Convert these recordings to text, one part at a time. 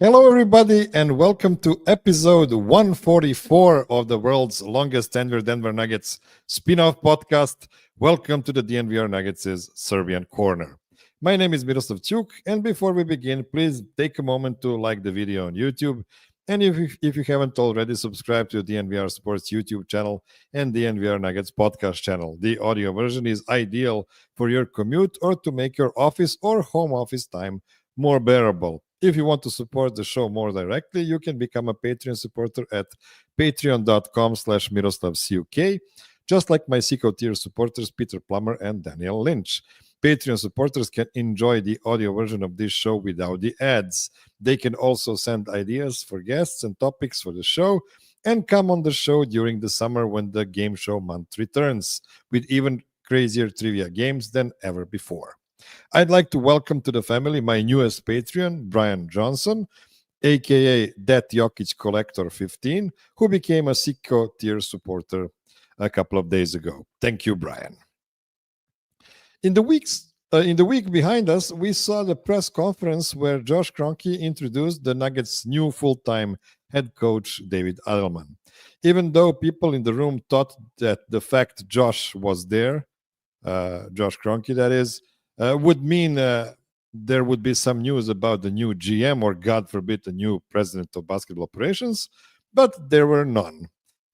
Hello, everybody, and welcome to episode 144 of the world's longest tenured Denver Nuggets spin-off podcast. Welcome to the DNVR Nuggets' Serbian Corner. My name is Miroslav, and before we begin, please take a moment to like the video on YouTube. And if you haven't already, subscribe to the DNVR Sports YouTube channel and the DNVR Nuggets podcast channel. The audio version is ideal for your commute or to make your office or home office time more bearable. If you want to support the show more directly, you can become a Patreon supporter at patreon.com/MiroslavCuk, just like my Seco tier supporters Peter Plummer and Daniel Lynch. Patreon supporters can enjoy the audio version of this show without the ads. They can also send ideas for guests and topics for the show and come on the show during the summer when the game show month returns with even crazier trivia games than ever before. I'd like to welcome to the family my newest Patreon, Brian Johnson, aka That Jokic Collector 15, who became a Seco tier supporter a couple of days ago. Thank you, Brian. In the week behind us, we saw the press conference where Josh Kroenke introduced the Nuggets' new full-time head coach, David Adelman. Even though people in the room thought that the fact Josh was there, Josh Kroenke, that is, would mean there would be some news about the new GM or, God forbid, the new president of basketball operations, but there were none.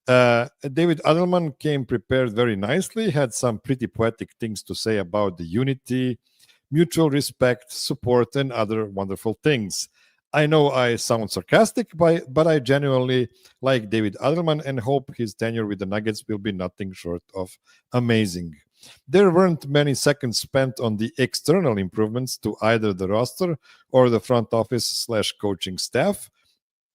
David Adelman came prepared very nicely, had some pretty poetic things to say about the unity, mutual respect, support, and other wonderful things. I know I sound sarcastic, but I genuinely like David Adelman and hope his tenure with the Nuggets will be nothing short of amazing. There weren't many seconds spent on the external improvements to either the roster or the front office/coaching staff.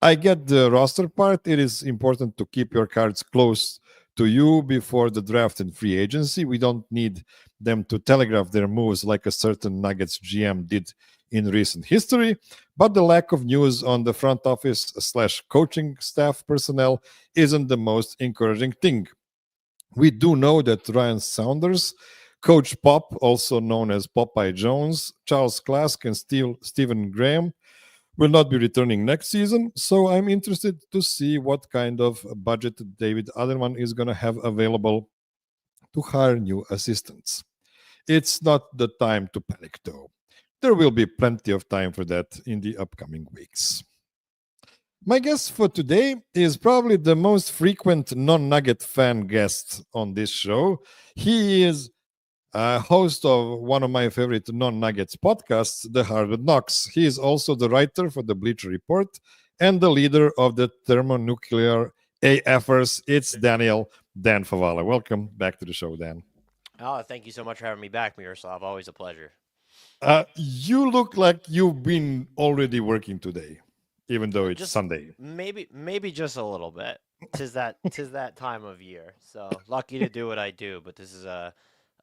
I get the roster part. It is important to keep your cards close to you before the draft and free agency. We don't need them to telegraph their moves like a certain Nuggets GM did in recent history. But the lack of news on the front office/coaching staff personnel isn't the most encouraging thing. We do know that Ryan Saunders, Coach Pop, also known as Popeye Jones, Charles Klask, and Stephen Graham will not be returning next season. So I'm interested to see what kind of budget David Adelman is going to have available to hire new assistants. It's not the time to panic, though. There will be plenty of time for that in the upcoming weeks. My guest for today is probably the most frequent non-Nugget fan guest on this show. He is a host of one of my favorite non-Nuggets podcasts, The Harvard Knocks. He is also the writer for the Bleacher Report and the leader of the thermonuclear AFers. It's Dan Favale. Welcome back to the show, Dan. Oh, thank you so much for having me back, Miroslav. Always a pleasure. You look like you've been already working today, even though it's Just Sunday. maybe just a little bit. Tis that time of year. So lucky to do what I do, but this is a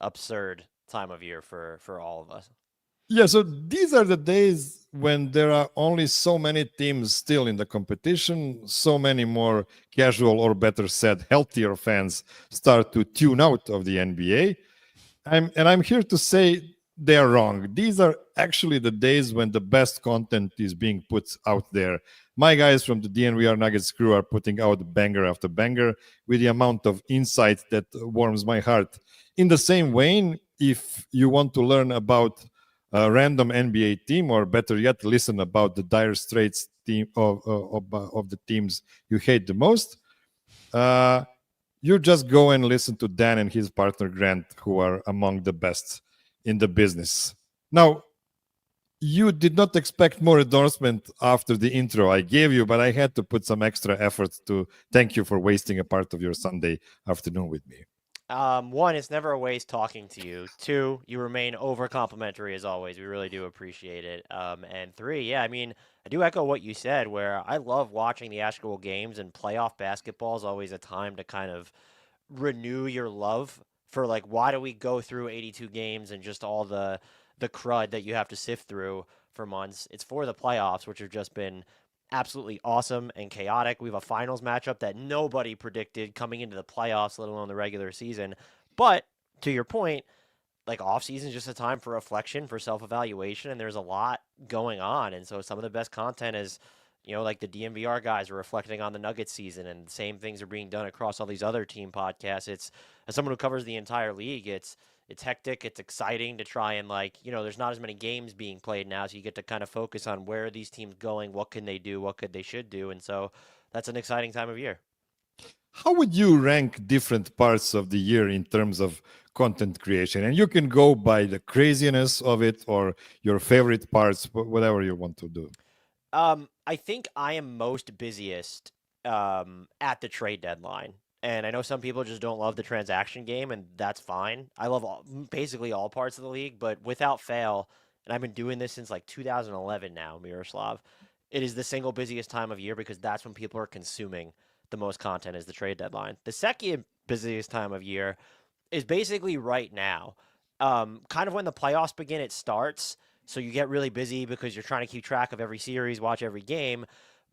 absurd time of year for all of us. Yeah, so these are the days when there are only so many teams still in the competition, so many more casual, or better said, healthier fans start to tune out of the NBA. I'm here to say they are wrong. These are actually the days when the best content is being put out there. My guys from the DNVR Nuggets crew are putting out banger after banger with the amount of insight that warms my heart. In the same vein, if you want to learn about a random NBA team, or better yet, listen about the dire straits team of the teams you hate the most, you just go and listen to Dan and his partner Grant, who are among the best in the business. Now, you did not expect more endorsement after the intro I gave you, but I had to put some extra effort to thank you for wasting a part of your Sunday afternoon with me. One, it's never a waste talking to you. Two, you remain over complimentary as always. We really do appreciate it. And three, yeah, I mean, I do echo what you said, where I love watching the actual games, and playoff basketball is always a time to kind of renew your love for, like, why do we go through 82 games and just all the crud that you have to sift through for months? It's for the playoffs, which have just been absolutely awesome and chaotic. We have a finals matchup that nobody predicted coming into the playoffs, let alone the regular season. But to your point, like off season is just a time for reflection, for self-evaluation, and there's a lot going on. And so some of the best content is, like the DMVR guys are reflecting on the Nuggets season, and the same things are being done across all these other team podcasts. It's, as someone who covers the entire league, it's hectic, it's exciting to try and, there's not as many games being played now, so you get to kind of focus on where are these teams going, what can they do, what could they should do, and so that's an exciting time of year. How would you rank different parts of the year in terms of content creation? And you can go by the craziness of it or your favorite parts, whatever you want to do. I think I am most busiest at the trade deadline. And I know some people just don't love the transaction game, and that's fine. I love basically all parts of the league, but without fail, and I've been doing this since like 2011 now, Miroslav, it is the single busiest time of year because that's when people are consuming the most content is the trade deadline. The second busiest time of year is basically right now. Kind of when the playoffs begin, it starts. So you get really busy because you're trying to keep track of every series, watch every game.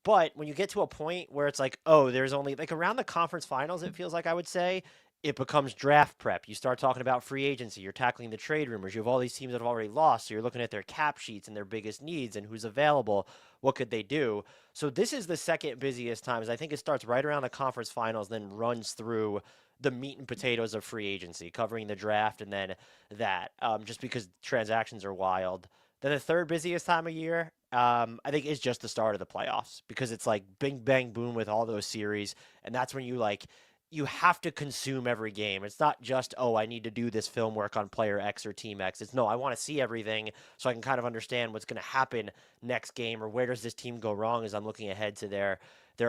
But when you get to a point where it's like, oh, there's only like around the conference finals, it feels like I would say, it becomes draft prep. You start talking about free agency. You're tackling the trade rumors. You have all these teams that have already lost. So you're looking at their cap sheets and their biggest needs and who's available. What could they do? So this is the second busiest times. I think it starts right around the conference finals, then runs through the meat and potatoes of free agency, covering the draft and then that, just because transactions are wild. Then the third busiest time of year, I think, is just the start of the playoffs because it's like bing, bang, boom with all those series. And that's when you have to consume every game. It's not just, oh, I need to do this film work on player X or team X. It's no, I want to see everything so I can kind of understand what's going to happen next game or where does this team go wrong as I'm looking ahead to their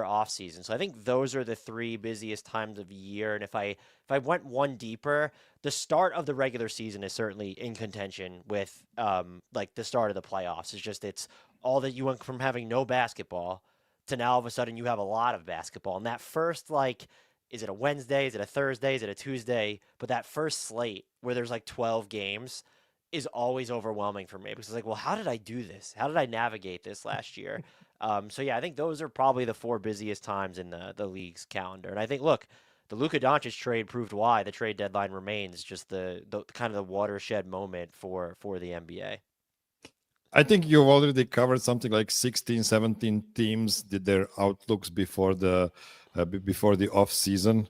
off season. So I think those are the three busiest times of the year. And if I went one deeper, the start of the regular season is certainly in contention with like the start of the playoffs. It's all that you went from having no basketball to now all of a sudden you have a lot of basketball. And that first, is it a Wednesday? Is it a Thursday? Is it a Tuesday? But that first slate where there's like 12 games is always overwhelming for me because it's like, well, how did I do this? How did I navigate this last year? So yeah, I think those are probably the four busiest times in the league's calendar. And I think, look, the Luka Doncic trade proved why the trade deadline remains just the kind of the watershed moment for the NBA. I think you've already covered something like 16, 17 teams did their outlooks before the off season,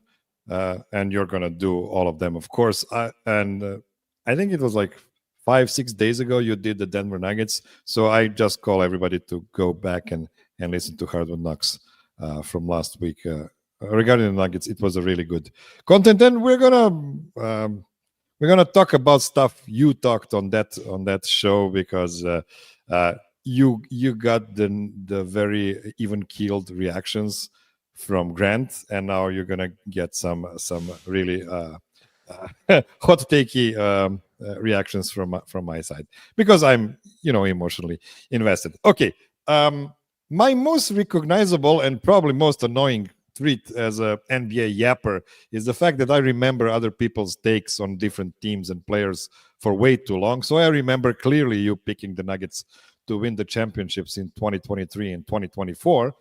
and you're gonna do all of them, of course. I think it was like 5-6 days ago you did the Denver Nuggets, so I just call everybody to go back and listen to Hardwood Knocks from last week regarding the Nuggets. It was a really good content, and we're gonna talk about stuff you talked on that show because you got the very even keeled reactions from Grant, and now you're gonna get some really hot takey reactions from my side because I'm emotionally invested. Okay, my most recognizable and probably most annoying treat as a NBA yapper is the fact that I remember other people's takes on different teams and players for way too long. So I remember clearly you picking the Nuggets to win the championships in 2023 and 2024,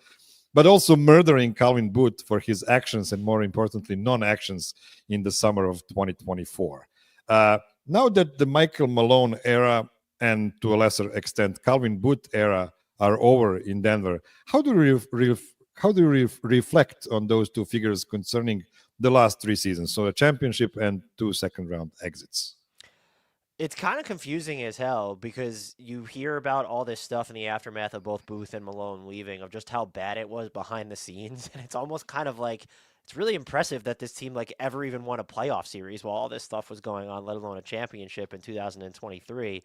but also murdering Calvin Booth for his actions and, more importantly, non-actions in the summer of 2024. Now that the Michael Malone era and, to a lesser extent, Calvin Booth era are over in Denver, how do you reflect on those two figures concerning the last three seasons? So a championship and 2 second-round exits. It's kind of confusing as hell because you hear about all this stuff in the aftermath of both Booth and Malone leaving of just how bad it was behind the scenes. And it's almost kind of like, it's really impressive that this team ever even won a playoff series while all this stuff was going on, let alone a championship in 2023.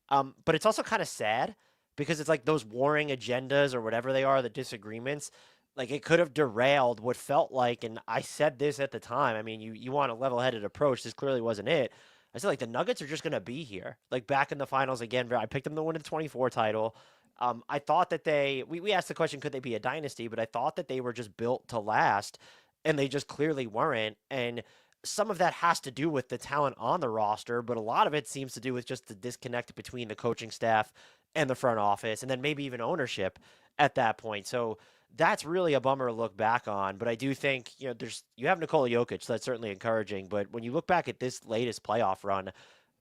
But it's also kind of sad because it's like those warring agendas or whatever they are, the disagreements, it could have derailed what felt like, and I said this at the time, I mean, you want a level-headed approach, this clearly wasn't it. I said, the Nuggets are just going to be here, back in the finals again. I picked them to win the 24 title. I thought that we asked the question, could they be a dynasty, but I thought that they were just built to last, and they just clearly weren't, and some of that has to do with the talent on the roster, but a lot of it seems to do with just the disconnect between the coaching staff and the front office, and then maybe even ownership at that point. So that's really a bummer to look back on. But I do think, you have Nikola Jokic, so that's certainly encouraging. But when you look back at this latest playoff run,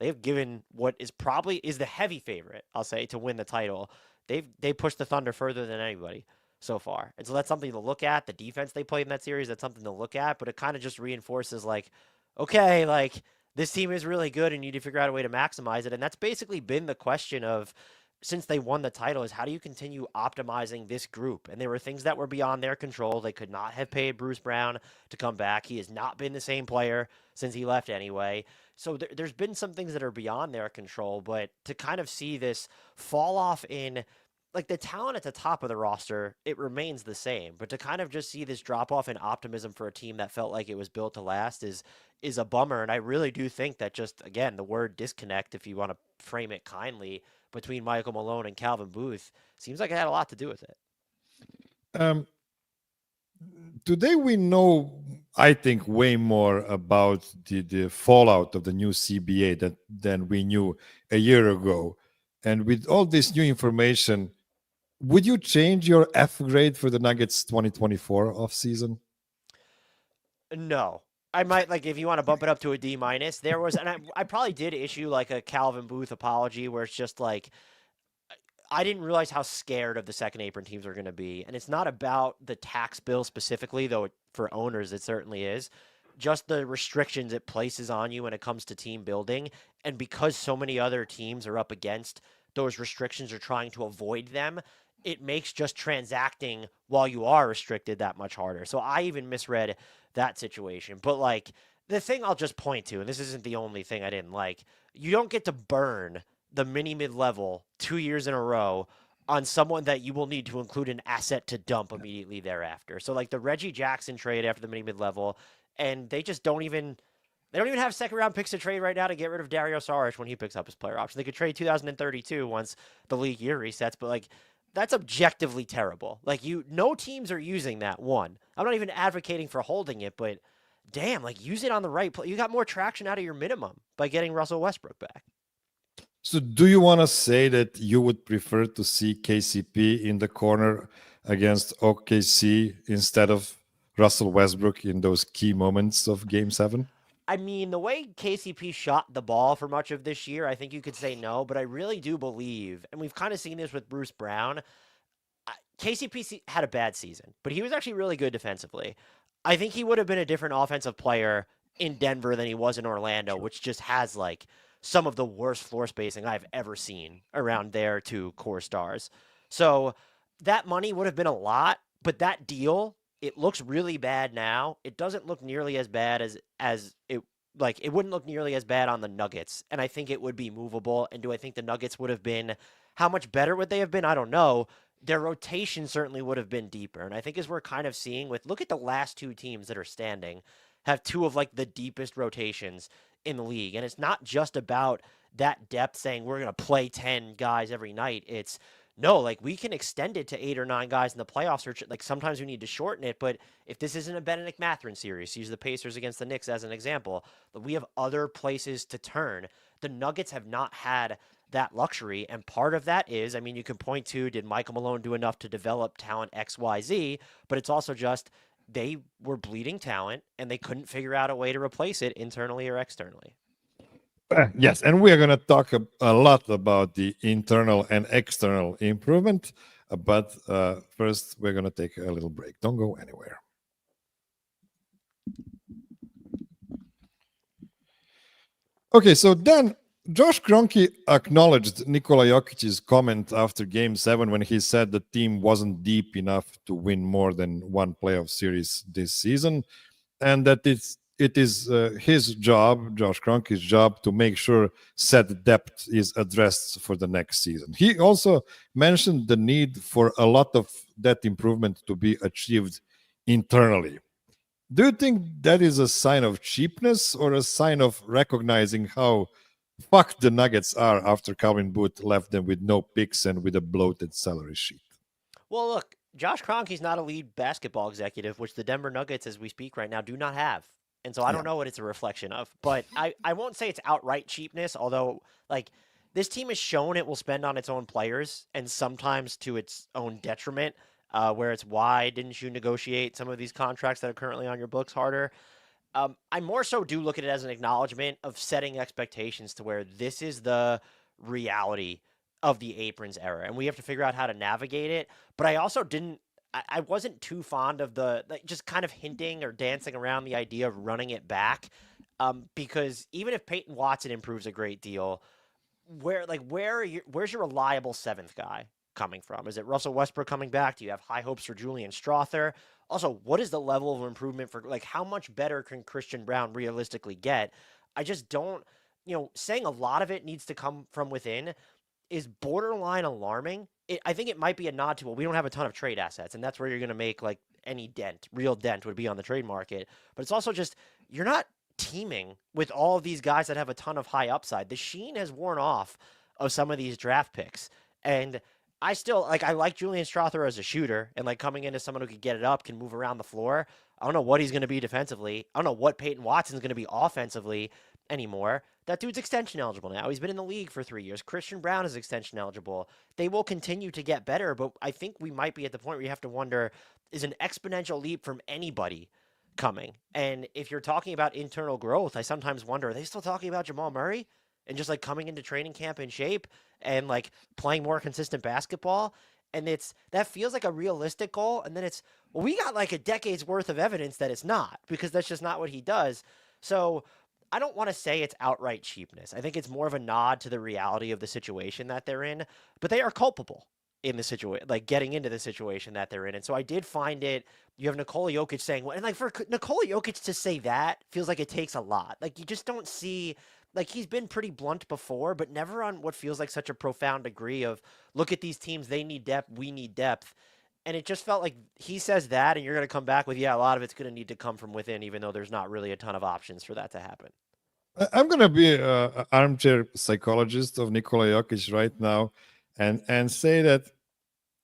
they've given what is probably is the heavy favorite, I'll say, to win the title. They pushed the Thunder further than anybody so far. And so that's something to look at. The defense they played in that series, that's something to look at, but it kind of just reinforces like, okay, like this team is really good and you need to figure out a way to maximize it. And that's basically been the question of since they won the title is how do you continue optimizing this group? And there were things that were beyond their control. They could not have paid Bruce Brown to come back. He has not been the same player since he left anyway. So there's been some things that are beyond their control, but to kind of see this fall off in like the talent at the top of the roster, it remains the same. But to kind of just see this drop off in optimism for a team that felt like it was built to last is a bummer. And I really do think that just again the word disconnect, if you want to frame it kindly, between Michael Malone and Calvin Booth seems like it had a lot to do with it. Today we know, I think, way more about the fallout of the new CBA than we knew a year ago. And with all this new information, would you change your F grade for the Nuggets 2024 offseason? No. I might like if you want to bump it up to a D minus. There was, and I probably did issue like a Calvin Booth apology where it's just like I didn't realize how scared of the second apron teams are going to be, and it's not about the tax bill specifically, though for owners it certainly is. Just the restrictions it places on you when it comes to team building, and because so many other teams are up against those restrictions or trying to avoid them, it makes just transacting while you are restricted that much harder. So I even misread that situation. But like the thing I'll just point to, and this isn't the only thing I didn't like, you don't get to burn the mini mid level 2 years in a row on someone that you will need to include an asset to dump immediately thereafter. So like the Reggie Jackson trade after the mini mid level, and they just don't even have second round picks to trade right now to get rid of Dario Saric when he picks up his player option. They could trade 2032 once the league year resets, but like that's objectively terrible. Like no teams are using that one. I'm not even advocating for holding it, but damn, like use it on the right play. You got more traction out of your minimum by getting Russell Westbrook back. So do you want to say that you would prefer to see KCP in the corner against OKC instead of Russell Westbrook in those key moments of Game 7? I mean, the way KCP shot the ball for much of this year, I think you could say no, but I really do believe, and we've kind of seen this with Bruce Brown, KCP had a bad season, but he was actually really good defensively. I think he would have been a different offensive player in Denver than he was in Orlando, which just has like some of the worst floor spacing I've ever seen around their two core stars. So that money would have been a lot, but that deal, it looks really bad now. It doesn't look nearly as bad as it like it wouldn't look nearly as bad on the Nuggets, and I think it would be movable. And do I think the Nuggets would have been how much better would they have been? I don't know. Their rotation certainly would have been deeper. And I think as we're kind of seeing with look at the last two teams that are standing, have two of like the deepest rotations in the league. And it's not just about that depth saying we're going to play 10 guys every night. It's no, like we can extend it to 8 or 9 guys in the playoffs. Or like sometimes we need to shorten it. But if this isn't a Benedict Mathurin series, use the Pacers against the Knicks as an example, we have other places to turn. The Nuggets have not had that luxury. And part of that is, I mean, you can point to, did Michael Malone do enough to develop talent XYZ? But it's also just they were bleeding talent and they couldn't figure out a way to replace it internally or externally. Yes, and we are going to talk a lot about the internal and external improvement. But first, we're going to take a little break. Don't go anywhere. Okay, so then Josh Kroenke acknowledged Nikola Jokic's comment after Game 7 when he said the team wasn't deep enough to win more than one playoff series this season, and that it is his job, Josh Kroenke's job, to make sure said depth is addressed for the next season. He also mentioned the need for a lot of that improvement to be achieved internally. Do you think that is a sign of cheapness or a sign of recognizing how fucked the Nuggets are after Calvin Booth left them with no picks and with a bloated salary sheet? Well, look, Josh Kroenke's not a lead basketball executive, which the Denver Nuggets, as we speak right now, do not have. And so I don't know what it's a reflection of. But I won't say it's outright cheapness, although, like, this team has shown it will spend on its own players and sometimes to its own detriment, where it's why didn't you negotiate some of these contracts that are currently on your books harder? I more so do look at it as an acknowledgement of setting expectations to where this is the reality of the aprons era, and we have to figure out how to navigate it. But I also didn't. I wasn't too fond of the like, just kind of hinting or dancing around the idea of running it back, because even if Peyton Watson improves a great deal, where's your reliable seventh guy coming from? Is it Russell Westbrook coming back? Do you have high hopes for Julian Strother? Also, what is the level of improvement for like how much better can Christian Brown realistically get? I just don't, saying a lot of it needs to come from within is borderline alarming. I think it might be a nod to, well, we don't have a ton of trade assets, and that's where you're going to make like any real dent would be on the trade market. But it's also just, you're not teaming with all of these guys that have a ton of high upside. The sheen has worn off of some of these draft picks. And I still I like Julian Strother as a shooter and like coming into someone who could get it up, can move around the floor. I don't know what he's going to be defensively. I don't know what Peyton Watson's going to be offensively anymore. That dude's extension eligible now. He's been in the league for 3 years. Christian Brown is extension eligible. They will continue to get better, but I think we might be at the point where you have to wonder, is an exponential leap from anybody coming? And if you're talking about internal growth, I sometimes wonder, are they still talking about Jamal Murray and just like coming into training camp in shape and like playing more consistent basketball? And that feels like a realistic goal. And then well, we got like a decade's worth of evidence that it's not, because that's just not what he does. So I don't want to say it's outright cheapness. I think it's more of a nod to the reality of the situation that they're in, but they are culpable in the situation, like getting into the situation that they're in. And so I did find it, you have Nikola Jokic saying, and like for Nikola Jokic to say that feels like it takes a lot. Like you just don't see, like he's been pretty blunt before, but never on what feels like such a profound degree of, look at these teams, they need depth, we need depth. And it just felt like he says that, and you're going to come back with, yeah, a lot of it's going to need to come from within, even though there's not really a ton of options for that to happen. I'm going to be an armchair psychologist of Nikola Jokic right now and say that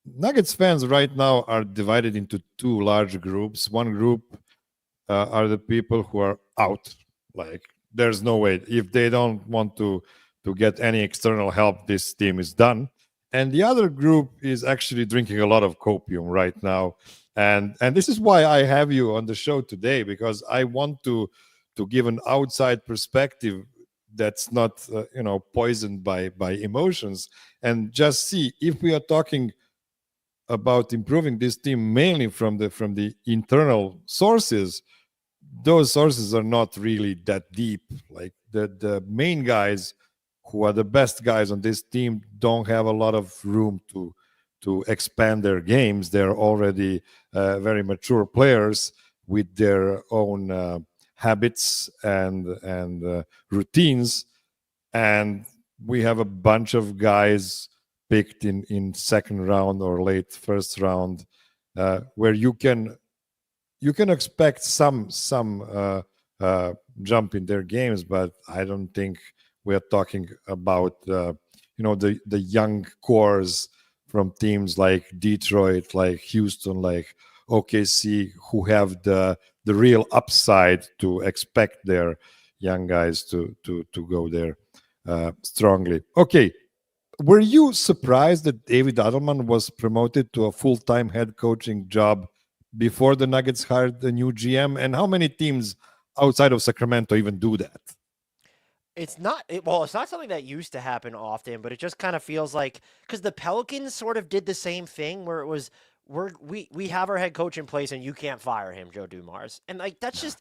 Nuggets fans right now are divided into two large groups. One group are the people who are out. Like, there's no way. If they don't want to get any external help, this team is done. And the other group is actually drinking a lot of copium right now. And this is why I have you on the show today, because I want to give an outside perspective that's not poisoned by emotions, and just see if we are talking about improving this team mainly from the internal sources. Those sources are not really that deep. Like the main guys who are the best guys on this team don't have a lot of room to expand their games. They're already very mature players with their own habits and routines, and we have a bunch of guys picked in second round or late first round, where you can expect some jump in their games, but I don't think we are talking about the young cores from teams like Detroit, like Houston, like OKC, who have the real upside to expect their young guys to go there strongly. Okay, were you surprised that David Adelman was promoted to a full-time head coaching job before the Nuggets hired the new GM? And how many teams outside of Sacramento even do that? It's not it's not something that used to happen often, but it just kind of feels like, because the Pelicans sort of did the same thing where it was, we have our head coach in place and you can't fire him, Joe Dumars. And like that's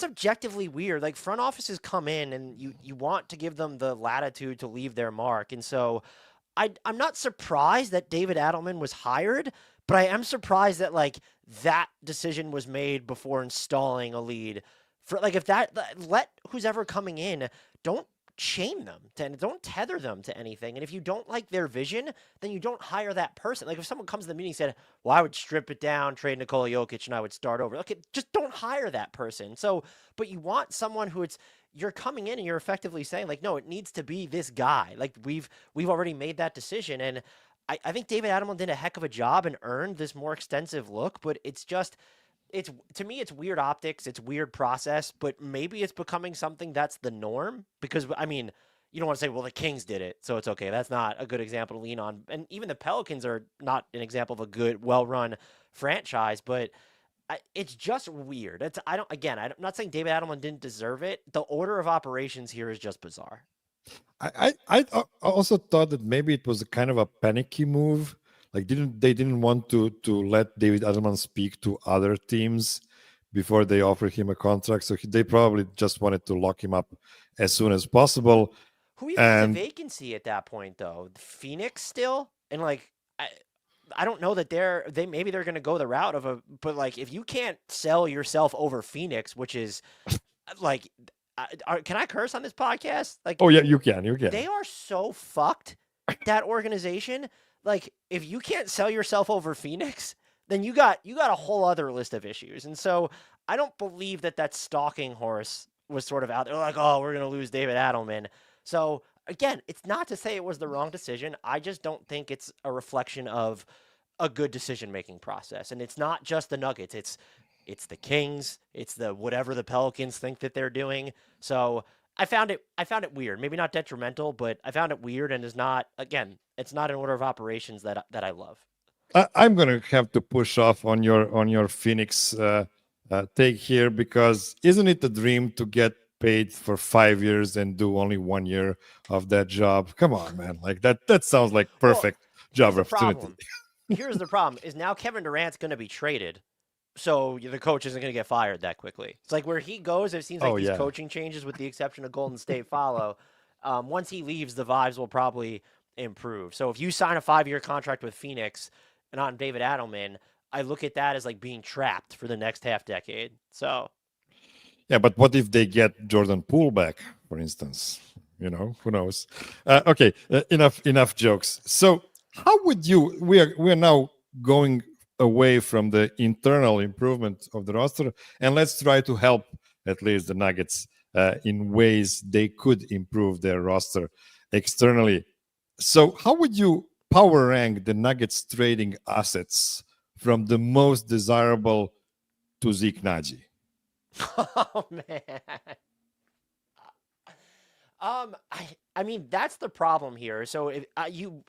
objectively weird. Like front offices come in and you want to give them the latitude to leave their mark. And so I'm not surprised that David Adelman was hired, but I am surprised that like that decision was made before installing a lead. For like, if let who's ever coming in, don't chain them don't tether them to anything. And if you don't like their vision, then you don't hire that person. Like if someone comes to the meeting and said, well, I would strip it down, trade Nikola Jokic, and I would start over. Okay, just don't hire that person. So, but you want someone who you're coming in and you're effectively saying like, no, it needs to be this guy. Like we've already made that decision. And I think David Adelman did a heck of a job and earned this more extensive look, but to me, it's weird optics, it's weird process, but maybe it's becoming something that's the norm, because I mean, you don't want to say, well, the Kings did it, so it's okay. That's not a good example to lean on. And even the Pelicans are not an example of a good, well-run franchise, but it's just weird. I'm not saying David Adelman didn't deserve it. The order of operations here is just bizarre. I also thought that maybe it was a kind of a panicky move. Like they didn't want to let David Adelman speak to other teams before they offer him a contract. So they probably just wanted to lock him up as soon as possible. Who even has a vacancy at that point, though? Phoenix still, and like I don't know that maybe they're going to go the route of but like if you can't sell yourself over Phoenix, which is like, can I curse on this podcast? Like, oh yeah, you can. They are so fucked. That organization. Like, if you can't sell yourself over Phoenix, then you got a whole other list of issues. And so I don't believe that stalking horse was sort of out there like, oh, we're going to lose David Adelman. So again, it's not to say it was the wrong decision. I just don't think it's a reflection of a good decision-making process. And it's not just the Nuggets. It's the Kings. It's the whatever the Pelicans think that they're doing. So I found it weird. Maybe not detrimental, but I found it weird, and it's not an order of operations that I love. I'm gonna have to push off on your Phoenix take here, because isn't it a dream to get paid for 5 years and do only 1 year of that job? Come on, man! Like that sounds like perfect job opportunity. Here's the problem: is now Kevin Durant's going to be traded. So the coach isn't going to get fired that quickly. It's like where he goes, it seems like these coaching changes, with the exception of Golden State, follow. Once he leaves, the vibes will probably improve. So if you sign a 5-year contract with Phoenix and on David Adelman, I look at that as like being trapped for the next half decade. So yeah, but what if they get Jordan Poole back, for instance? Who knows? Okay, enough jokes. So how would you? We are now going away from the internal improvement of the roster, and let's try to help at least the Nuggets in ways they could improve their roster externally. So how would you power rank the Nuggets trading assets from the most desirable to Zeke Naji? Oh man. I mean, that's the problem here. So if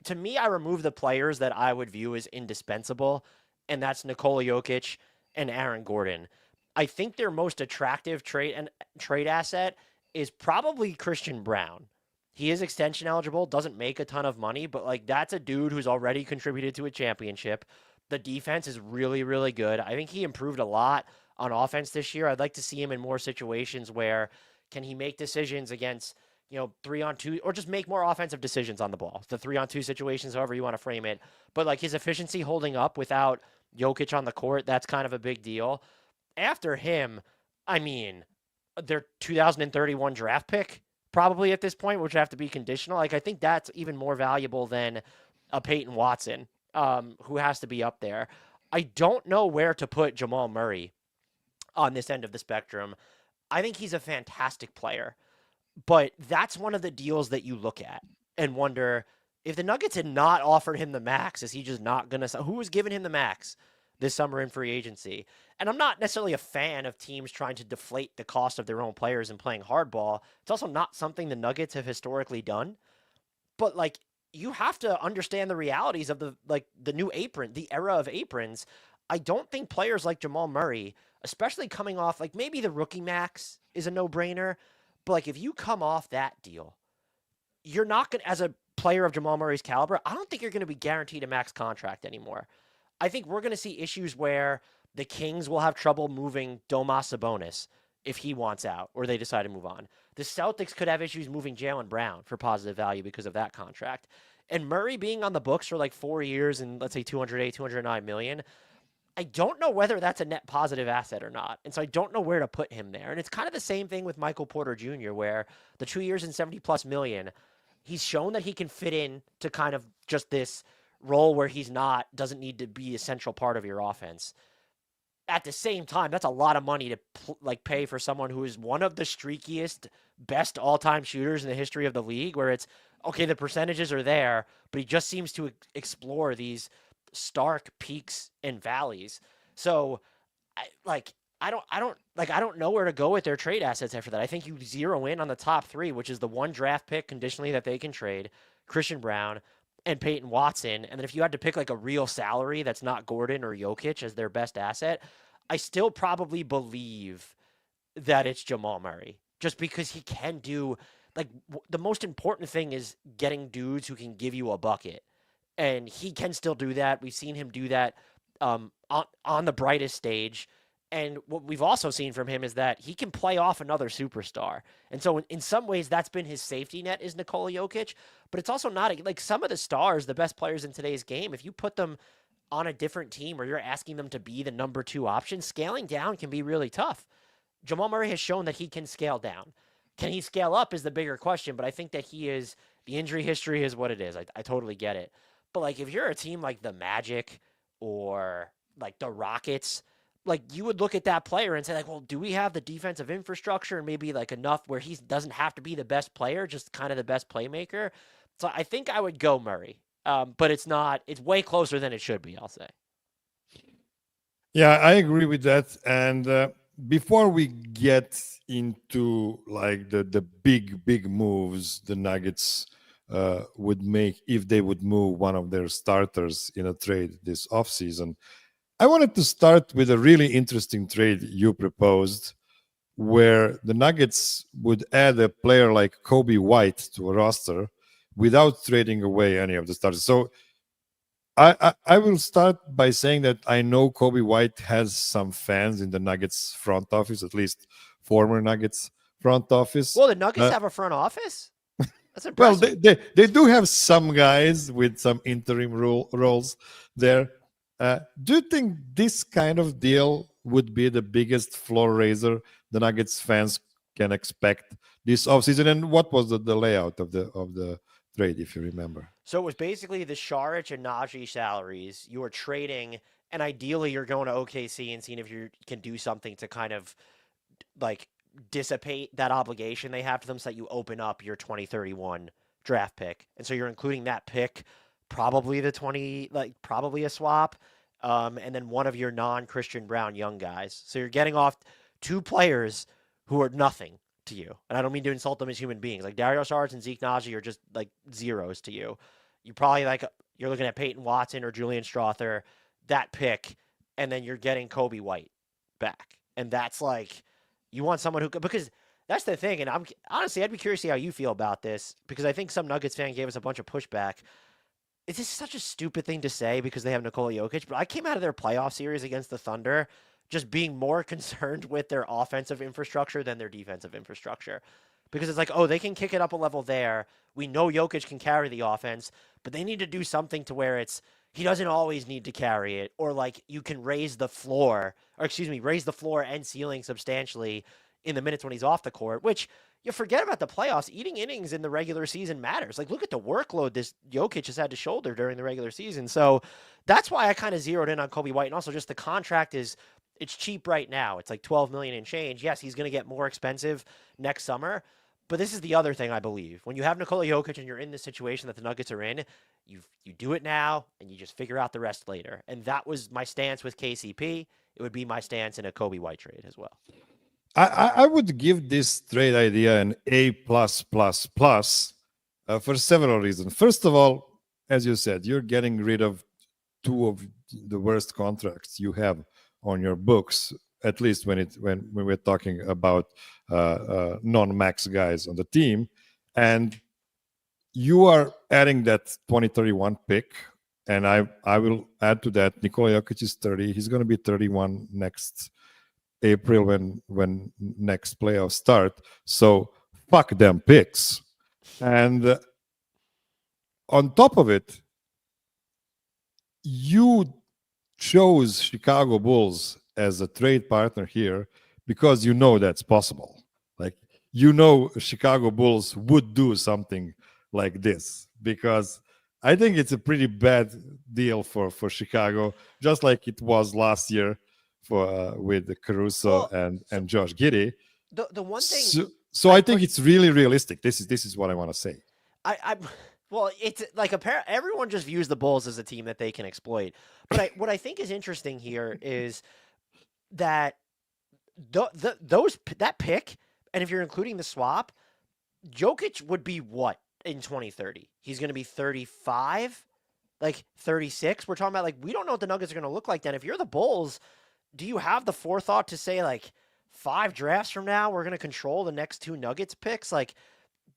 to me, I remove the players that I would view as indispensable, and that's Nikola Jokic and Aaron Gordon. I think their most attractive trade asset is probably Christian Brown. He is extension eligible, doesn't make a ton of money, but like that's a dude who's already contributed to a championship. The defense is really, really good. I think he improved a lot on offense this year. I'd like to see him in more situations where can he make decisions against 3-on-2, or just make more offensive decisions on the ball. The 3-on-2 situations, however you want to frame it. But like his efficiency holding up without Jokic on the court, that's kind of a big deal. After him, I mean, their 2031 draft pick probably at this point, which would have to be conditional. Like I think that's even more valuable than a Peyton Watson, who has to be up there. I don't know where to put Jamal Murray on this end of the spectrum. I think he's a fantastic player. But that's one of the deals that you look at and wonder, if the Nuggets had not offered him the max, is he just not going to – who was giving him the max this summer in free agency? And I'm not necessarily a fan of teams trying to deflate the cost of their own players and playing hardball. It's also not something the Nuggets have historically done. But, like, you have to understand the realities of the new apron, the era of aprons. I don't think players like Jamal Murray, especially coming off – like maybe the rookie max is a no-brainer – but like if you come off that deal, you're not going to, as a player of Jamal Murray's caliber, I don't think you're going to be guaranteed a max contract anymore. I think we're going to see issues where the Kings will have trouble moving Domas Sabonis if he wants out or they decide to move on. The Celtics could have issues moving Jaylen Brown for positive value because of that contract. And Murray being on the books for like 4 years and let's say $208, $209 million, I don't know whether that's a net positive asset or not. And so I don't know where to put him there. And it's kind of the same thing with Michael Porter Jr., where the 2 years and $70+ million, he's shown that he can fit in to kind of just this role where doesn't need to be a central part of your offense. At the same time, that's a lot of money to pay for someone who is one of the streakiest, best all-time shooters in the history of the league, where it's, okay, the percentages are there, but he just seems to explore these stark peaks and valleys. So I don't know where to go with their trade assets after that. I think you zero in on the top three, which is the one draft pick conditionally that they can trade, Christian Brown and Peyton Watson. And then if you had to pick like a real salary that's not Gordon or Jokic as their best asset, I still probably believe that it's Jamal Murray, just because he can do, like, the most important thing is getting dudes who can give you a bucket. And he can still do that. We've seen him do that on the brightest stage. And what we've also seen from him is that he can play off another superstar. And so in some ways, that's been his safety net is Nikola Jokic. But it's also not, like, some of the stars, the best players in today's game, if you put them on a different team or you're asking them to be the number 2 option, scaling down can be really tough. Jamal Murray has shown that he can scale down. Can he scale up is the bigger question, but I think that the injury history is what it is. I totally get it. But, like, if you're a team like the Magic or, like, the Rockets, like, you would look at that player and say, like, well, do we have the defensive infrastructure and maybe, like, enough where he doesn't have to be the best player, just kind of the best playmaker? So I think I would go Murray. But it's way closer than it should be, I'll say. Yeah, I agree with that. And before we get into like the big moves the Nuggets would make if they would move one of their starters in a trade this offseason, I wanted to start with a really interesting trade you proposed, where the Nuggets would add a player like Kobe White to a roster without trading away any of the starters. So I will start by saying that I know Kobe White has some fans in the Nuggets front office, at least former Nuggets front office. Well, the Nuggets have a front office? That's Well, impressive. they do have some guys with some interim roles there. Do you think this kind of deal would be the biggest floor raiser the Nuggets fans can expect this offseason? And what was the layout of the trade, if you remember? So it was basically the Saric and Najee salaries. You were trading, and ideally you're going to OKC and seeing if you can do something to kind of, like, dissipate that obligation they have to them so that you open up your 2031 draft pick. And so you're including that pick, probably probably a swap, and then one of your non-Christian Brown young guys. So you're getting off 2 players who are nothing to you. And I don't mean to insult them as human beings. Like, Dario Saric and Zeke Naji are just, like, zeros to you. You probably, like, you're looking at Peyton Watson or Julian Strother, that pick, and then you're getting Kobe White back. And that's, like, you want someone who could, because that's the thing. And honestly, I'd be curious to see how you feel about this, because I think some Nuggets fan gave us a bunch of pushback. It's just such a stupid thing to say because they have Nikola Jokic, but I came out of their playoff series against the Thunder just being more concerned with their offensive infrastructure than their defensive infrastructure. Because it's like, oh, they can kick it up a level there. We know Jokic can carry the offense, but they need to do something to where he doesn't always need to carry it, or, like, you can raise the floor and ceiling substantially in the minutes when he's off the court, which you forget about the playoffs. Eating innings in the regular season matters. Like, look at the workload this Jokic has had to shoulder during the regular season. So that's why I kind of zeroed in on Kobe White. And also just the contract it's cheap right now. It's like $12 million and change. Yes, he's going to get more expensive next summer. But this is the other thing I believe. When you have Nikola Jokic and you're in the situation that the Nuggets are in, you do it now and you just figure out the rest later. And that was my stance with KCP. It would be my stance in a Kobe White trade as well. I would give this trade idea an A+++, for several reasons. First of all, as you said, you're getting rid of 2 of the worst contracts you have on your books, at least when we're talking about non-max guys on the team. And you are adding that 2031 pick, and I will add to that Nikola Jokic is 30. He's going to be 31 next April when next playoffs start. So fuck them picks. And on top of it, you chose Chicago Bulls as a trade partner here because you know that's possible. Like, you know Chicago Bulls would do something like this, because I think it's a pretty bad deal for Chicago, just like it was last year with Caruso and Josh Giddey. The one thing, so I think it's really realistic. This is what I want to say. Well, it's like everyone just views the Bulls as a team that they can exploit. But what I think is interesting here is that that pick, and if you're including the swap, Jokic would be what in 2030? He's going to be 35, like 36. We're talking about, like, we don't know what the Nuggets are going to look like then. If you're the Bulls, do you have the forethought to say, like, 5 drafts from now, we're going to control the next 2 Nuggets picks? Like,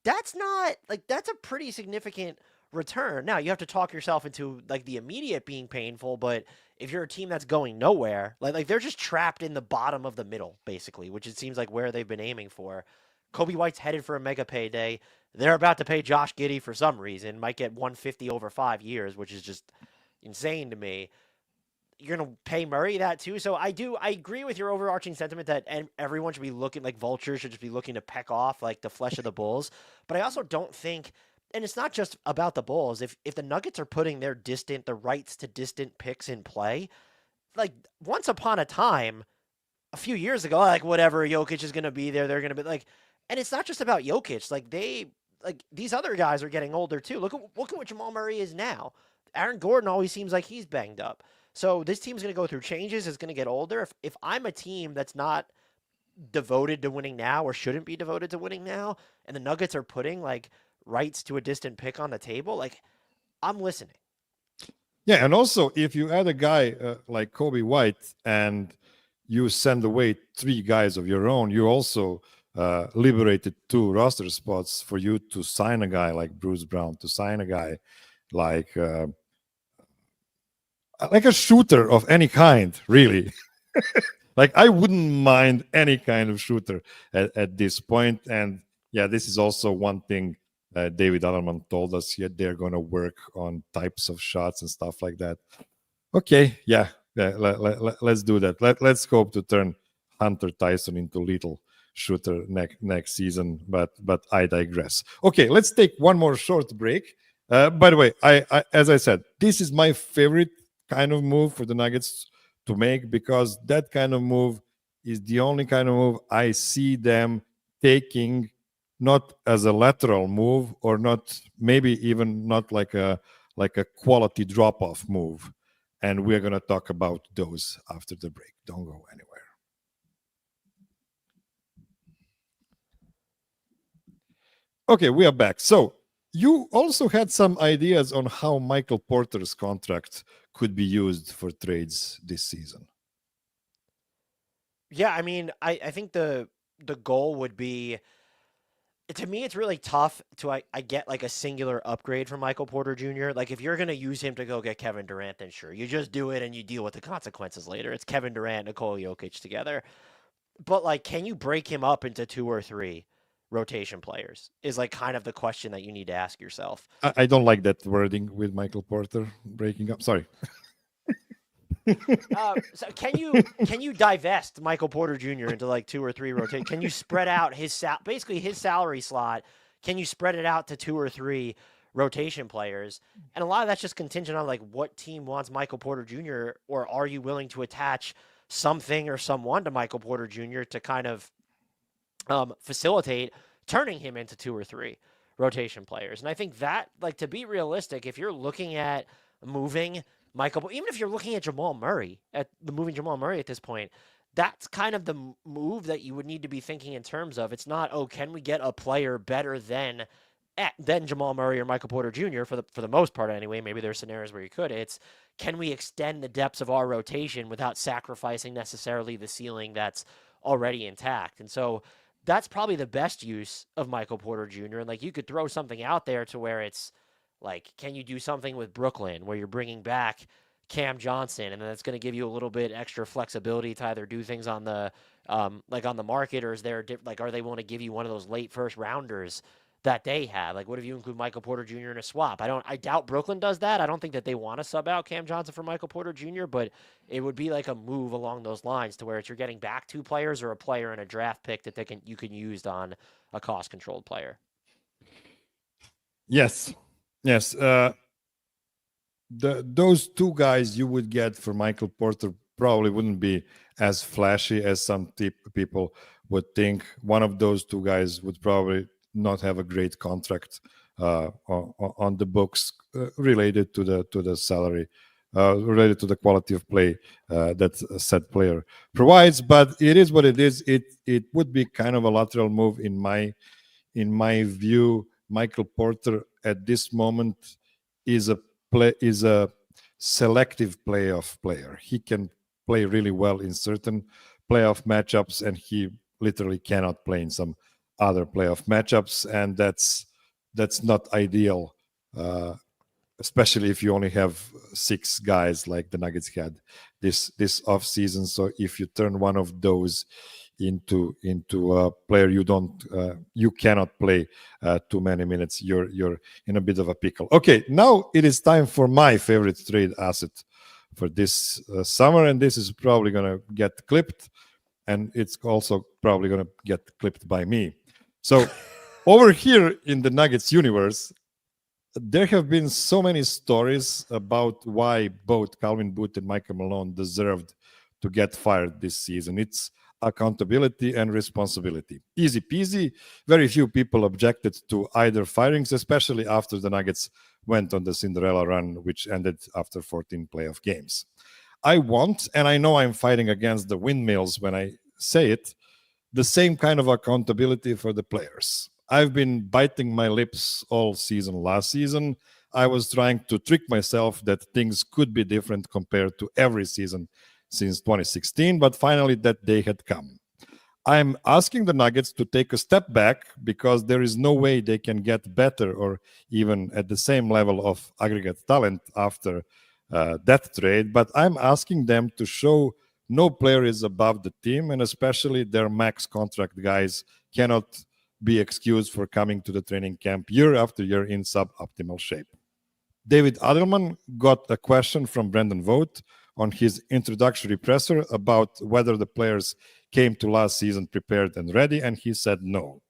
that's not, like, that's a pretty significant return. Now, you have to talk yourself into, like, the immediate being painful, but if you're a team that's going nowhere, like they're just trapped in the bottom of the middle, basically, which it seems like where they've been aiming for. Kobe White's headed for a mega payday. They're about to pay Josh Giddey for some reason, might get 150 over 5 years, which is just insane to me. You're going to pay Murray that too. So I agree with your overarching sentiment that everyone should be looking, like vultures should just be looking to peck off like the flesh of the Bulls. But I also don't think, and it's not just about the Bulls. If the Nuggets are putting the rights to distant picks in play, like once upon a time, a few years ago, like whatever, Jokic is going to be there, they're going to be like, and it's not just about Jokic. Like these other guys are getting older too. Look at what Jamal Murray is now. Aaron Gordon always seems like he's banged up. So this team's going to go through changes. It's going to get older. If I'm a team that's not devoted to winning now or shouldn't be devoted to winning now, and the Nuggets are putting like rights to a distant pick on the table, like I'm listening. Yeah, and also if you add a guy like Kobe White and you send away 3 guys of your own, you also liberated 2 roster spots for you to sign a guy like Bruce Brown, to sign a guy like a shooter of any kind, really. Like I wouldn't mind any kind of shooter at this point. And yeah, this is also one thing David Adelman told us. Yeah, they're going to work on types of shots and stuff like that. Okay, yeah, let's do that. Let's hope to turn Hunter Tyson into little shooter next season. But I digress. Okay, let's take one more short break. By the way, I as I said, this is my favorite kind of move for the Nuggets to make, because that kind of move is the only kind of move I see them taking, not as a lateral move, or not, maybe even not like a quality drop off move. And we're going to talk about those after the break. Don't go anywhere. Okay, we are back. So you also had some ideas on how Michael Porter's contract could be used for trades this season. Yeah, I mean, I think the goal would be, to me, it's really tough to I get like a singular upgrade from Michael Porter Jr. Like if you're gonna use him to go get Kevin Durant, then sure, you just do it and you deal with the consequences later. It's Kevin Durant, Nikola Jokic together. But like, can you break him up into 2 or 3 rotation players? Is like kind of the question that you need to ask yourself. I don't like that wording with Michael Porter breaking up. Sorry. So can you divest Michael Porter Jr. into like 2 or 3 rotate? Can you spread out basically his salary slot? Can you spread it out to 2 or 3 rotation players? And a lot of that's just contingent on like what team wants Michael Porter Jr. or are you willing to attach something or someone to Michael Porter Jr. to kind of facilitate turning him into 2 or 3 rotation players. And I think that, like, to be realistic, if you're looking at moving Michael, even if you're looking at moving Jamal Murray at this point, that's kind of the move that you would need to be thinking in terms of. It's not, oh, can we get a player better than Jamal Murray or Michael Porter Jr. for the most part anyway. Maybe there are scenarios where you could. It's, can we extend the depths of our rotation without sacrificing necessarily the ceiling that's already intact? And so that's probably the best use of Michael Porter Jr. And like you could throw something out there to where it's like, can you do something with Brooklyn where you're bringing back Cam Johnson, and then that's going to give you a little bit extra flexibility to either do things on the like on the market, or is there like, are they willing to give you one of those late first rounders that they have? Like, what if you include Michael Porter Jr. in a swap? I doubt Brooklyn does that. I don't think that they want to sub out Cam Johnson for Michael Porter Jr., but it would be like a move along those lines to where it's you're getting back 2 players or a player and a draft pick that you can use on a cost controlled player. Yes. Those 2 guys you would get for Michael Porter probably wouldn't be as flashy as some people would think. One of those 2 guys would probably not have a great contract on the books related to the salary, related to the quality of play that a said player provides. But it is what it is. It would be kind of a lateral move in my view. Michael Porter at this moment is a selective playoff player. He can play really well in certain playoff matchups, and he literally cannot play in some other playoff matchups, and that's not ideal, especially if you only have 6 guys like the Nuggets had this off season. So if you turn one of those into a player you cannot play too many minutes, you're in a bit of a pickle. Okay, now it is time for my favorite trade asset for this summer, and this is probably going to get clipped, and it's also probably going to get clipped by me. So over here in the Nuggets universe, there have been so many stories about why both Calvin Booth and Michael Malone deserved to get fired this season. It's accountability and responsibility. Easy peasy. Very few people objected to either firings, especially after the Nuggets went on the Cinderella run, which ended after 14 playoff games. I want, and I know I'm fighting against the windmills when I say it, the same kind of accountability for the players. I've been biting my lips all season last season. I was trying to trick myself that things could be different compared to every season since 2016, but finally that day had come. I'm asking the Nuggets to take a step back because there is no way they can get better or even at the same level of aggregate talent after that trade. But I'm asking them to show no player is above the team, and especially their max contract guys cannot be excused for coming to the training camp year after year in suboptimal shape. David Adelman got a question from Brendan Vogt on his introductory presser about whether the players came to last season prepared and ready, and he said no.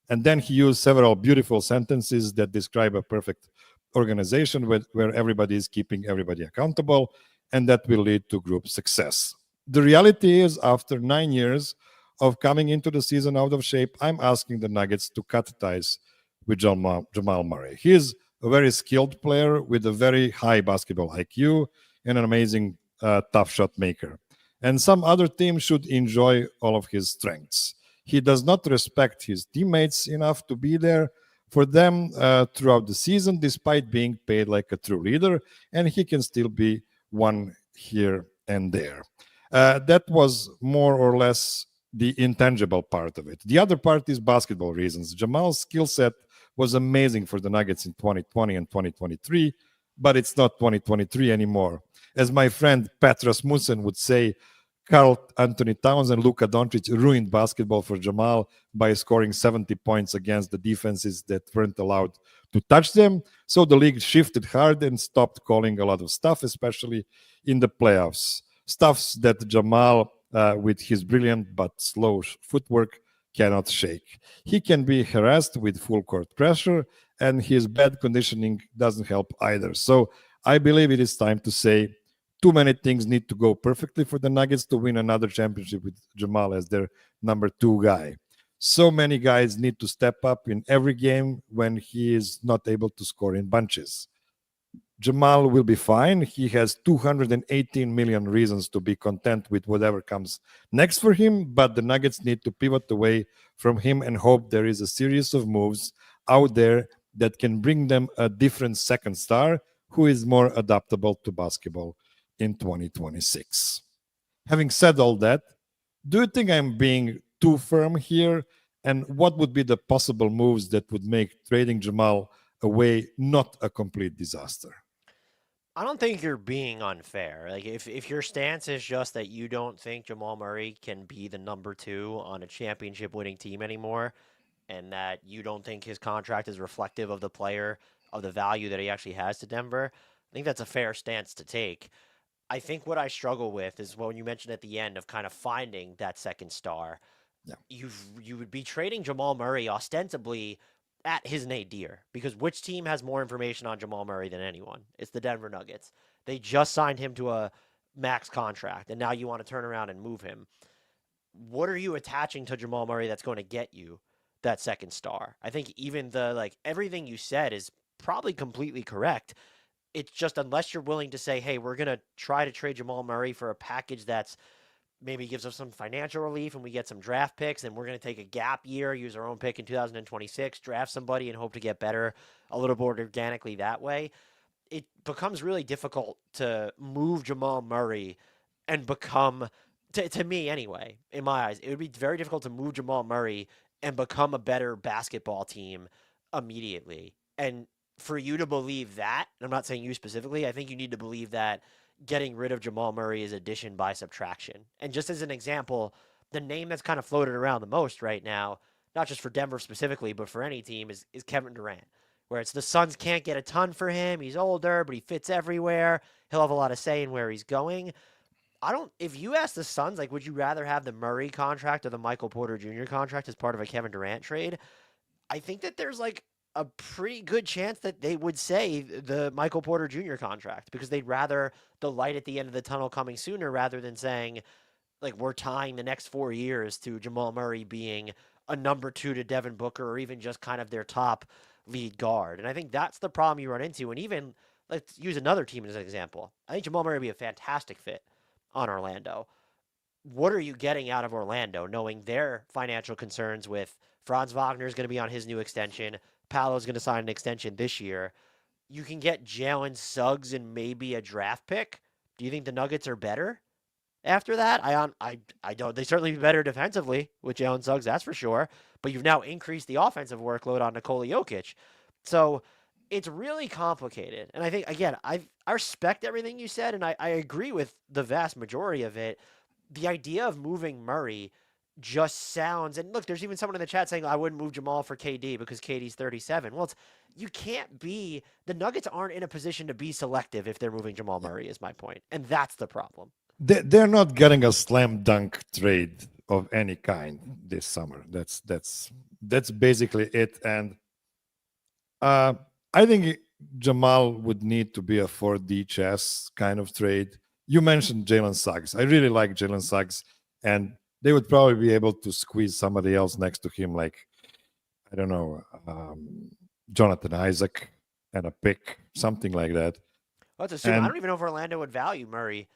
And then he used several beautiful sentences that describe a perfect organization where everybody is keeping everybody accountable, and that will lead to group success. The reality is, after 9 years of coming into the season out of shape, I'm asking the Nuggets to cut ties with Jamal Murray. He is a very skilled player with a very high basketball IQ and an amazing tough shot maker. And some other team should enjoy all of his strengths. He does not respect his teammates enough to be there for them throughout the season, despite being paid like a true leader, and he can still be one here and there. That was more or less the intangible part of it. The other part is basketball reasons. Jamal's skill set was amazing for the Nuggets in 2020 and 2023, but it's not 2023 anymore. As my friend Pat Rasmussen would say, Karl Anthony Towns and Luka Doncic ruined basketball for Jamal by scoring 70 points against the defenses that weren't allowed to touch them. So the league shifted hard and stopped calling a lot of stuff, especially in the playoffs. Stuffs that Jamal, with his brilliant but slow footwork, cannot shake. He can be harassed with full court pressure, and his bad conditioning doesn't help either. So I believe it is time to say too many things need to go perfectly for the Nuggets to win another championship with Jamal as their number 2 guy. So many guys need to step up in every game when he is not able to score in bunches. Jamal will be fine. He has 218 million reasons to be content with whatever comes next for him, but the Nuggets need to pivot away from him and hope there is a series of moves out there that can bring them a different second star who is more adaptable to basketball in 2026. Having said all that, do you think I'm being too firm here? And what would be the possible moves that would make trading Jamal away not a complete disaster? I don't think you're being unfair. Like if your stance is just that you don't think Jamal Murray can be the number 2 on a championship winning team anymore, and that you don't think his contract is reflective of the player, of the value that he actually has to Denver, I think that's a fair stance to take. I think what I struggle with is when you mentioned at the end of kind of finding that second star. Yeah. You would be trading Jamal Murray ostensibly at his nadir, because which team has more information on Jamal Murray than anyone? It's the Denver Nuggets. They just signed him to a max contract, and now you want to turn around and move him. What are you attaching to Jamal Murray that's going to get you that second star? I think even everything you said is probably completely correct. It's just unless you're willing to say, hey, we're going to try to trade Jamal Murray for a package that's maybe gives us some financial relief and we get some draft picks, and we're going to take a gap year, use our own pick in 2026, draft somebody and hope to get better a little more organically that way. It becomes really difficult to move Jamal Murray and become, to me anyway, in my eyes, it would be very difficult to move Jamal Murray and become a better basketball team immediately. And for you to believe that, and I'm not saying you specifically, I think you need to believe that getting rid of Jamal Murray is addition by subtraction. And just as an example, the name that's kind of floated around the most right now, not just for Denver specifically, but for any team, is Kevin Durant. Where it's the Suns can't get a ton for him. He's older, but he fits everywhere. He'll have a lot of say in where he's going. I don't. If you ask the Suns, like, would you rather have the Murray contract or the Michael Porter Jr. contract as part of a Kevin Durant trade? I think that there's like a pretty good chance that they would say the Michael Porter Jr. contract because they'd rather the light at the end of the tunnel coming sooner rather than saying, like, we're tying the next 4 years to Jamal Murray being a number two to Devin Booker or even just kind of their top lead guard. And I think that's the problem you run into. And even, let's use another team as an example. I think Jamal Murray would be a fantastic fit on Orlando. What are you getting out of Orlando knowing their financial concerns with Franz Wagner is going to be on his new extension, Paolo's going to sign an extension this year. You can get Jalen Suggs and maybe a draft pick. Do you think the Nuggets are better after that? I don't. They certainly be better defensively with Jalen Suggs, that's for sure. But you've now increased the offensive workload on Nikola Jokic. So it's really complicated. And I think, again, I respect everything you said, and I agree with the vast majority of it. The idea of moving Murray just sounds, and look, there's even someone in the chat saying I wouldn't move Jamal for KD because KD's 37. Well, you can't be, the Nuggets aren't in a position to be selective if they're moving Jamal Murray is my point. And that's the problem. They're not getting a slam dunk trade of any kind this summer. That's basically it. And I think Jamal would need to be a 4D chess kind of trade. You mentioned Jalen Suggs. I really like Jalen Suggs, and they would probably be able to squeeze somebody else next to him, like, I don't know, Jonathan Isaac and a pick, something like that. Let's assume, I don't even know if Orlando would value Murray.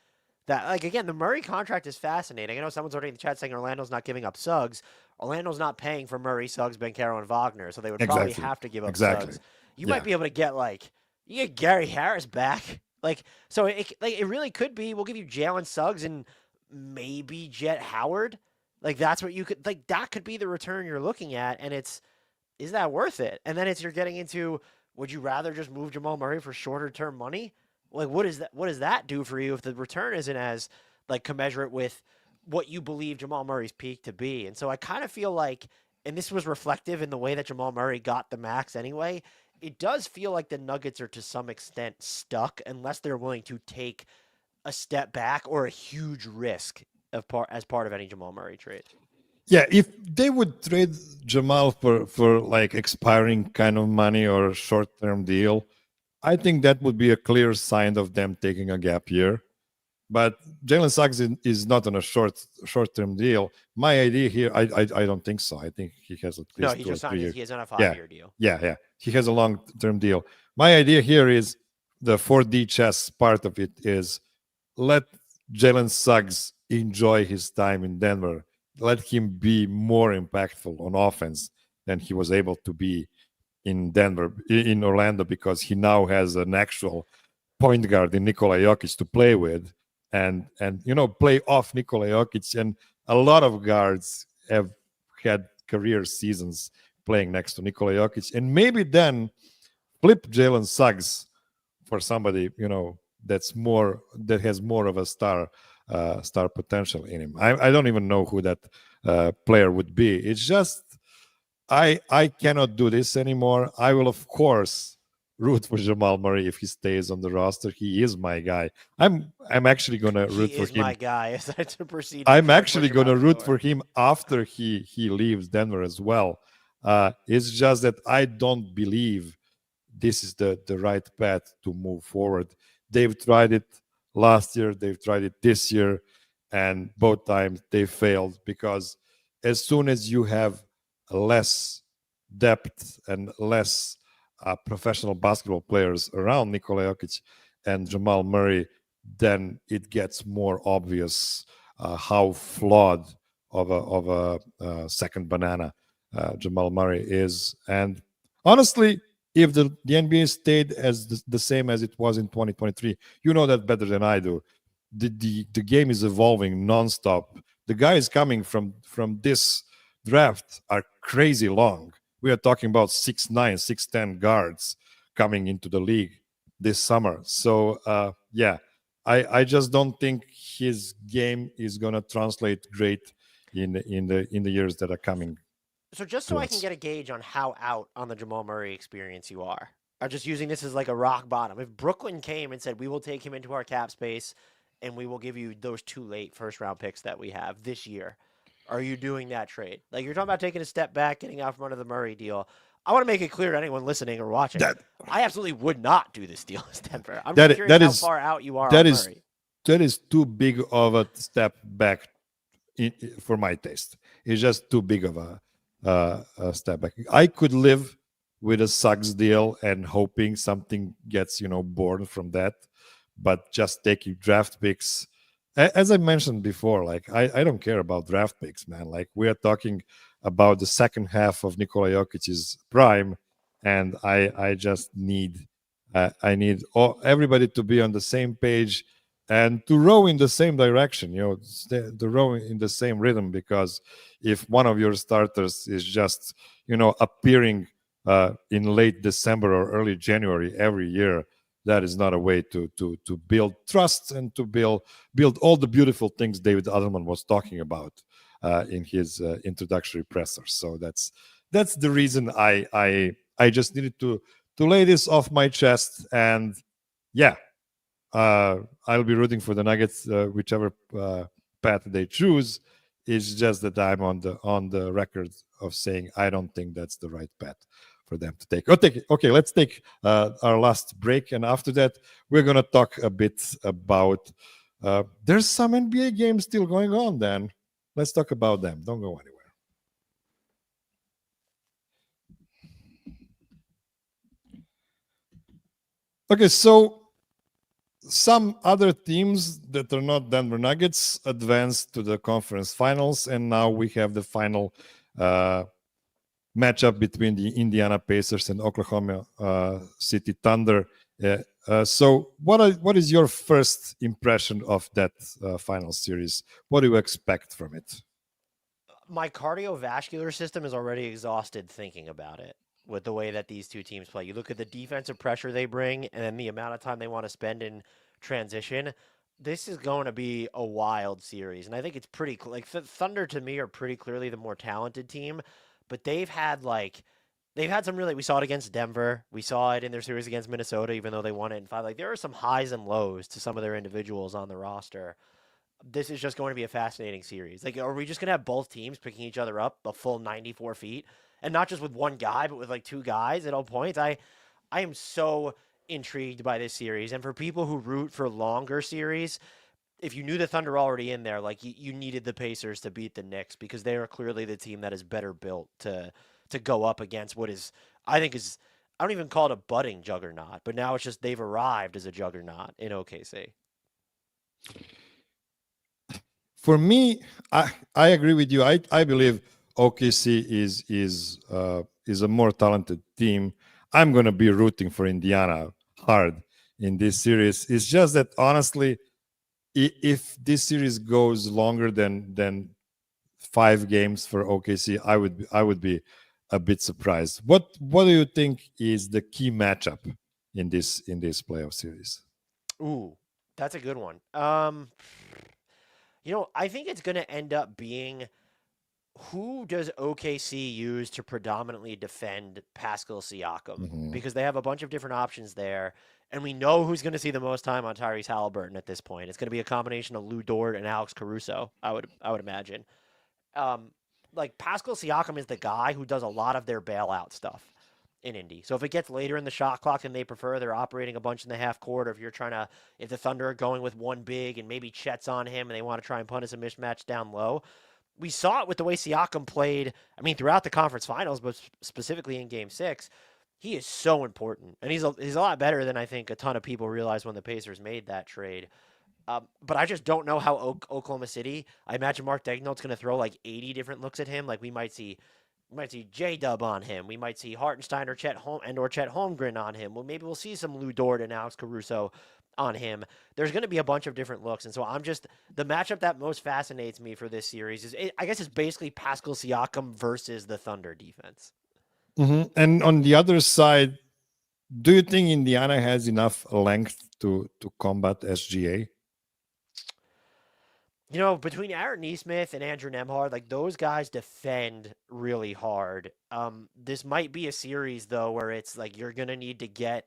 That, like, again, the Murray contract is fascinating. I know someone's already in the chat saying Orlando's not giving up Suggs. Orlando's not paying for Murray, Suggs, Banchero, and Wagner, so they would probably have to give up Suggs. You might be able to get, like, you get Gary Harris back. Like, so it really could be, we'll give you Jalen Suggs and maybe Jet Howard. Like, that's what you could, like, that could be the return you're looking at, and is that worth it? And then you're getting into, would you rather just move Jamal Murray for shorter term money? Like, what does that do for you if the return isn't as, like, commensurate with what you believe Jamal Murray's peak to be? And so I kind of feel like, and this was reflective in the way that Jamal Murray got the max anyway, it does feel like the Nuggets are to some extent stuck unless they're willing to take a step back or a huge risk as part of any Jamal Murray trade. Yeah, if they would trade Jamal for like expiring kind of money or a short-term deal, I think that would be a clear sign of them taking a gap year. But Jalen Suggs is not on a short-term deal. My idea here, I don't think so. I think he has at least he just signed. He has on a 5-year deal. Yeah. He has a long-term deal. My idea here is the 4D chess part of it is let Jalen Suggs enjoy his time in Denver. Let him be more impactful on offense than he was able to be in Orlando, because he now has an actual point guard in Nikola Jokic to play with. And play off Nikola Jokic, and a lot of guards have had career seasons playing next to Nikola Jokic, and maybe then flip Jalen Suggs for somebody that has more of a star potential in him. I don't even know who that player would be. It's just I cannot do this anymore. I will, of course, root for Jamal Murray if he stays on the roster. He is my guy. I'm actually gonna root for him. He is my guy. As I to proceed. I'm actually gonna root for him after he leaves Denver as well. It's just that I don't believe this is the right path to move forward. They've tried it last year. They've tried it this year, and both times they failed, because as soon as you have less depth and less professional basketball players around Nikola Jokic and Jamal Murray, then it gets more obvious how flawed of a second banana Jamal Murray is. And honestly, if the NBA stayed as the same as it was in 2023, you know that better than I do, the game is evolving nonstop. The guys coming from this draft are crazy long. We are talking about 6'9", 6'10" guards coming into the league this summer. So yeah, I just don't think his game is gonna translate great in the years that are coming So just so to I can us. get a gauge on how out on the Jamal Murray experience you are, I'm just using this as like a rock bottom. If Brooklyn came and said we will take him into our cap space and we will give you those 2 late first round picks that we have this year, are you doing that trade? Like you're talking about taking a step back, getting out from under the Murray deal. I want to make it clear to anyone listening or watching. That I absolutely would not do this deal as Denver. I'm just that curious that how is far out you are that on is Murray. that is too big of a step back for my taste. It's just too big of a step back. I could live with a Suggs deal and hoping something gets born from that, but just taking draft picks, as I mentioned before, like I don't care about draft picks, man. Like we are talking about the second half of Nikola Jokic's prime, and I just need I need everybody to be on the same page and to row in the same direction, to row in the same rhythm. Because if one of your starters is just appearing in late December or early January every year, that is not a way to build trust and to build all the beautiful things David Adelman was talking about in his introductory presser. So that's the reason I just needed to lay this off my chest. And yeah, I'll be rooting for the Nuggets, whichever path they choose. It's just that I'm on the record of saying I don't think that's the right path for them to take. Okay, let's take our last break, and after that, we're gonna talk a bit about. There's some NBA games still going on. Then let's talk about them. Don't go anywhere. Okay, so some other teams that are not Denver Nuggets advanced to the conference finals, and now we have the final matchup between the Indiana Pacers and Oklahoma City Thunder. So, what is your first impression of that final series? What do you expect from it? My cardiovascular system is already exhausted thinking about it with the way that these two teams play. You look at the defensive pressure they bring and then the amount of time they want to spend in transition. This is going to be a wild series. And I think it's pretty like Thunder to me are pretty clearly the more talented team, but they've had some really we saw it against Denver. We saw it in their series against Minnesota even though they won it in 5. Like there are some highs and lows to some of their individuals on the roster. This is just going to be a fascinating series. Like, are we just going to have both teams picking each other up a full 94 feet? And not just with one guy, but with like two guys at all points? I am so intrigued by this series. And for people who root for longer series, if you knew the Thunder already in there, like you needed the Pacers to beat the Knicks because they are clearly the team that is better built to go up against what is, I think is, I don't even call it a budding juggernaut, but now it's just they've arrived as a juggernaut in OKC. For me, I agree with you. I believe OKC is a more talented team. I'm gonna be rooting for Indiana hard in this series. It's just that honestly, if this series goes longer than 5 games for OKC, I would be a bit surprised. What do you think is the key matchup in this playoff series? Ooh, that's a good one. I think it's going to end up being who does OKC use to predominantly defend Pascal Siakam? Mhm. Because they have a bunch of different options there, and we know who's going to see the most time on Tyrese Halliburton at this point. It's going to be a combination of Lou Dort and Alex Caruso, I would imagine. Um, like Pascal Siakam is the guy who does a lot of their bailout stuff in Indy. So if it gets later in the shot clock than they prefer, they're operating a bunch in the half court. Or if the Thunder are going with one big and maybe Chet's on him and they want to try and punish a mismatch down low. We saw it with the way Siakam played. I mean, throughout the conference finals, but specifically in Game 6, he is so important, and he's a lot better than I think a ton of people realized when the Pacers made that trade. But I just don't know how Oklahoma City. I imagine Mark Daigneault's going to throw like 80 different looks at him. Like we might see We might see J-Dub on him. We might see Hartenstein or Chet Holmgren on him. Well, maybe we'll see some Lou Dort and Alex Caruso on him. There's going to be a bunch of different looks, and so the matchup that most fascinates me for this series I guess it's basically Pascal Siakam versus the Thunder defense. And on the other side, do you think Indiana has enough length to combat SGA? Between Aaron Nesmith and Andrew Nembhard, like those guys defend really hard. This might be a series though where it's like you're gonna need to get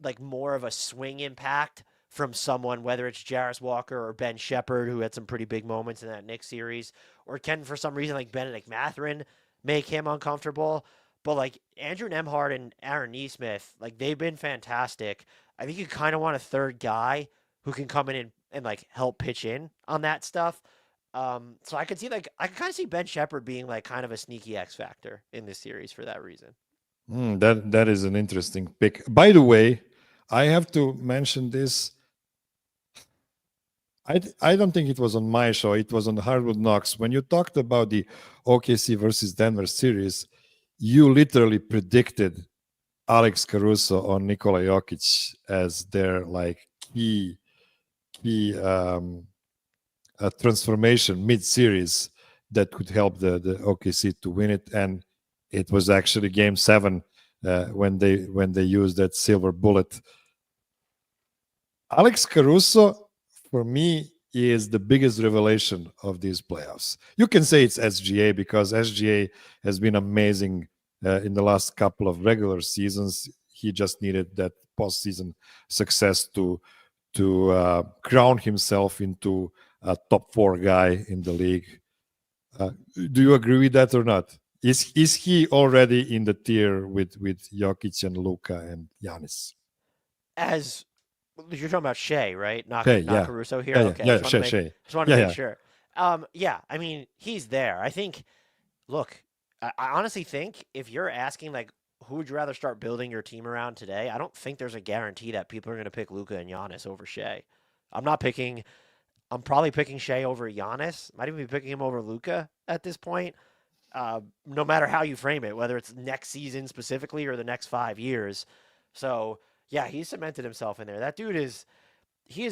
like more of a swing impact from someone, whether it's Jarris Walker or Ben Shepherd, who had some pretty big moments in that Knicks series, or can for some reason like Benedict Mathurin make him uncomfortable. But like Andrew Nembhard and Aaron Nesmith, like they've been fantastic. I think you kind of want a third guy who can come in and like help pitch in on that stuff. So I could kind of see Ben Shepherd being like kind of a sneaky X factor in this series for that reason. That is an interesting pick. By the way, I have to mention this. I don't think it was on my show. It was on Hardwood Knocks. When you talked about the OKC versus Denver series, you literally predicted Alex Caruso or Nikola Jokic as their like key transformation mid-series that could help the OKC to win it. And it was actually Game 7 when they used that silver bullet. Alex Caruso, for me, is the biggest revelation of these playoffs. You can say it's SGA because SGA has been amazing in the last couple of regular seasons. He just needed that postseason success to crown himself into a top 4 guy in the league. Do you agree with that or not? Is he already in the tier with Jokic and Luka and Giannis? As you're talking about Shea, right? Not Caruso here. Yeah, okay, Shea. Just want to make sure. Yeah, I mean he's there. I think. Look, I honestly think if you're asking like who would you rather start building your team around today, I don't think there's a guarantee that people are going to pick Luka and Giannis over Shea. I'm probably picking Shea over Giannis. Might even be picking him over Luka at this point. No matter how you frame it, whether it's next season specifically or the next 5 years. So yeah, he's cemented himself in there. That dude is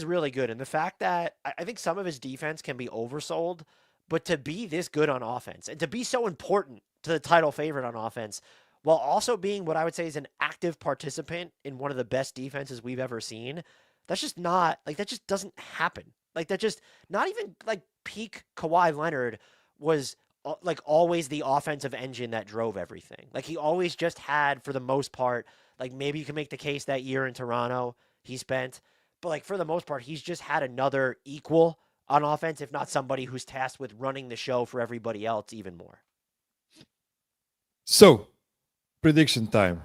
really good. And the fact that I think some of his defense can be oversold, but to be this good on offense and to be so important to the title favorite on offense, while also being what I would say is an active participant in one of the best defenses we've ever seen, that's just not like that just doesn't happen. Like that just not even like peak Kawhi Leonard was like always the offensive engine that drove everything. Like he always just had, for the most part, like maybe you can make the case that year in Toronto he spent, but like for the most part, he's just had another equal on offense, if not somebody who's tasked with running the show for everybody else even more. So, prediction time.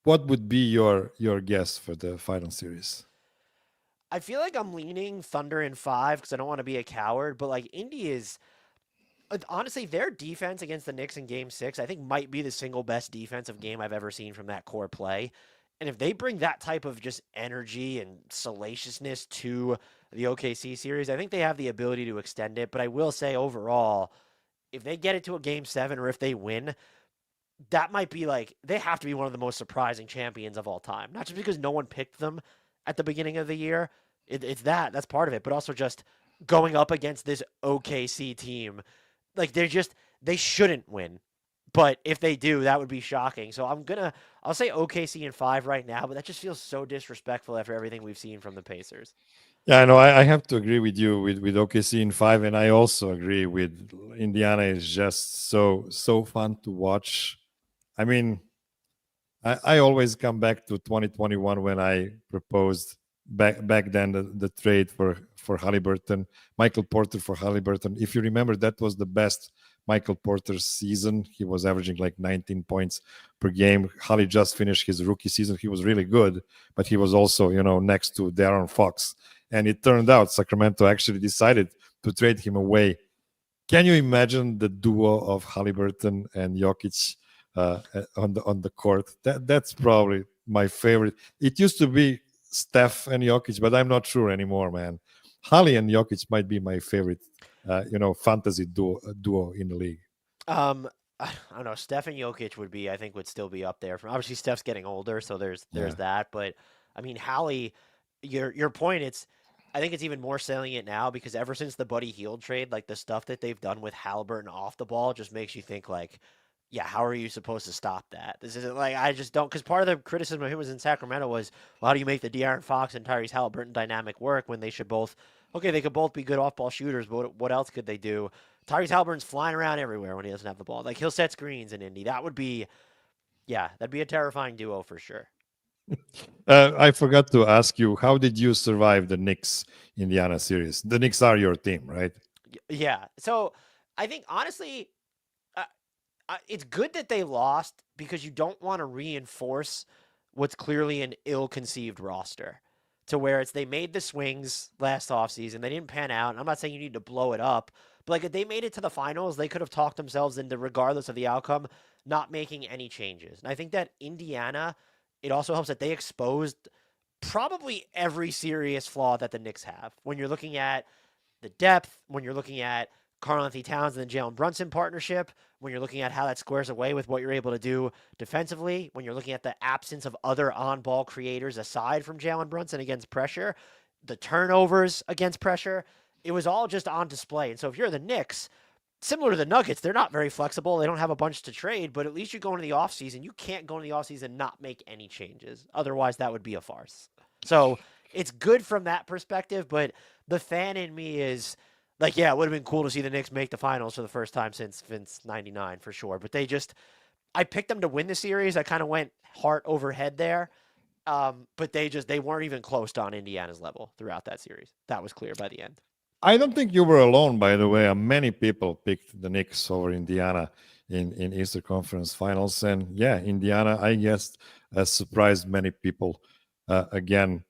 What would be your guess for the final series? I feel like I'm leaning Thunder in 5 because I don't want to be a coward, but like Indy is honestly their defense against the Knicks in Game 6, I think might be the single best defensive game I've ever seen from that core play. And if they bring that type of just energy and salaciousness to the OKC series, I think they have the ability to extend it. But I will say overall, if they get it to a Game 7 or if they win, that might be like, they have to be one of the most surprising champions of all time. Not just because no one picked them at the beginning of the year. It's that's part of it, but also just going up against this OKC team. Like they shouldn't win. But if they do, that would be shocking. So I'll say OKC in 5 right now, but that just feels so disrespectful after everything we've seen from the Pacers. Yeah, I know. I have to agree with you with OKC in 5, and I also agree with Indiana is just so fun to watch. I mean, I always come back to 2021 when I proposed back then the trade for Haliburton, Michael Porter for Haliburton. If you remember, that was the best Michael Porter's season. He was averaging like 19 points per game. Hali just finished his rookie season. He was really good, but he was also, next to De'Aaron Fox. And it turned out Sacramento actually decided to trade him away. Can you imagine the duo of Haliburton and Jokic on the court? That's probably my favorite. It used to be Steph and Jokic, but I'm not sure anymore, man. Hali and Jokic might be my favorite, fantasy duo in the league. I don't know. Steph and Jokic I think, would still be up there. Obviously, Steph's getting older, so there's Yeah. that. But I mean, Hallie, your point. I think it's even more salient now because ever since the Buddy Hield trade, like the stuff that they've done with Halliburton off the ball just makes you think like, yeah, how are you supposed to stop that? This isn't like I just don't because part of the criticism of him was in Sacramento was, well, how do you make the De'Aaron Fox and Tyrese Halliburton dynamic work when they should both okay, they could both be good off ball shooters, but what else could they do? Tyrese Halliburton's flying around everywhere when he doesn't have the ball. Like he'll set screens in Indy. That would be yeah, that'd be a terrifying duo for sure. I forgot to ask you, how did you survive the Knicks Indiana series? The Knicks are your team, right? Yeah. So I think honestly, it's good that they lost because you don't want to reinforce what's clearly an ill-conceived roster to where it's they made the swings last offseason. They didn't pan out. And I'm not saying you need to blow it up, but like if they made it to the finals, they could have talked themselves into, regardless of the outcome, not making any changes. And I think that Indiana, it also helps that they exposed probably every serious flaw that the Knicks have. When you're looking at the depth, when you're looking at Karl-Anthony Towns and the Jalen Brunson partnership, when you're looking at how that squares away with what you're able to do defensively, when you're looking at the absence of other on-ball creators aside from Jalen Brunson against pressure, the turnovers against pressure, it was all just on display. And so if you're the Knicks, similar to the Nuggets, they're not very flexible. They don't have a bunch to trade, but at least you go into the offseason. You can't go into the offseason and not make any changes. Otherwise, that would be a farce. So it's good from that perspective, but the fan in me is like, yeah, it would have been cool to see the Knicks make the finals for the first time since '99 for sure. But I picked them to win the series. I kind of went heart over head there. But they weren't even close to on Indiana's level throughout that series. That was clear by the end. I don't think you were alone, by the way. Many people picked the Knicks over Indiana in Eastern Conference Finals, and yeah, Indiana, I guess, has surprised many people. Again,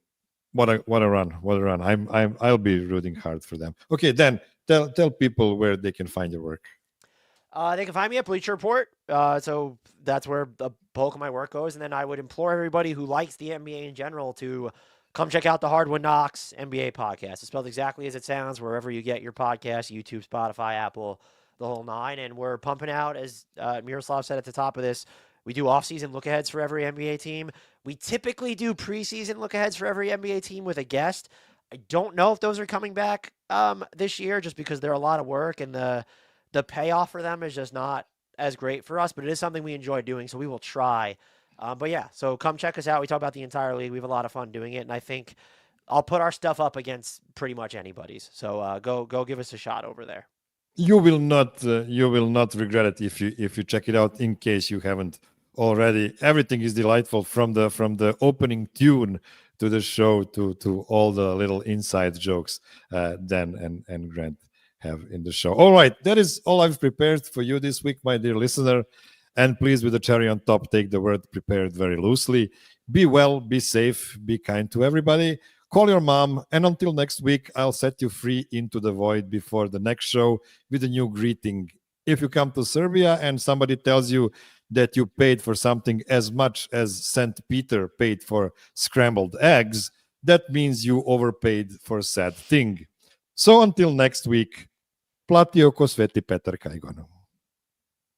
what a run! What a run! I'll be rooting hard for them. Okay, then tell people where they can find your work. They can find me at Bleacher Report. So that's where the bulk of my work goes. And then I would implore everybody who likes the NBA in general to come check out the Hardwood Knocks NBA podcast. It's spelled exactly as it sounds, wherever you get your podcast, YouTube, Spotify, Apple, the whole nine. And we're pumping out, as Miroslav said at the top of this, we do off-season look-aheads for every NBA team. We typically do preseason look-aheads for every NBA team with a guest. I don't know if those are coming back this year just because they're a lot of work and the payoff for them is just not as great for us, but it is something we enjoy doing, so we will try. But yeah, so come check us out. We talk about the entire league. We have a lot of fun doing it, and I think I'll put our stuff up against pretty much anybody's. So go give us a shot over there. You will not regret it if you check it out. In case you haven't already, everything is delightful from the opening tune to the show to all the little inside jokes Dan and Grant have in the show. All right, that is all I've prepared for you this week, my dear listener. And please, with the cherry on top, take the word prepared very loosely. Be well, be safe, be kind to everybody. Call your mom, and until next week, I'll set you free into the void before the next show with a new greeting. If you come to Serbia and somebody tells you that you paid for something as much as St. Peter paid for scrambled eggs, that means you overpaid for a sad thing. So until next week, platio ko Sveti Petar Kajgon.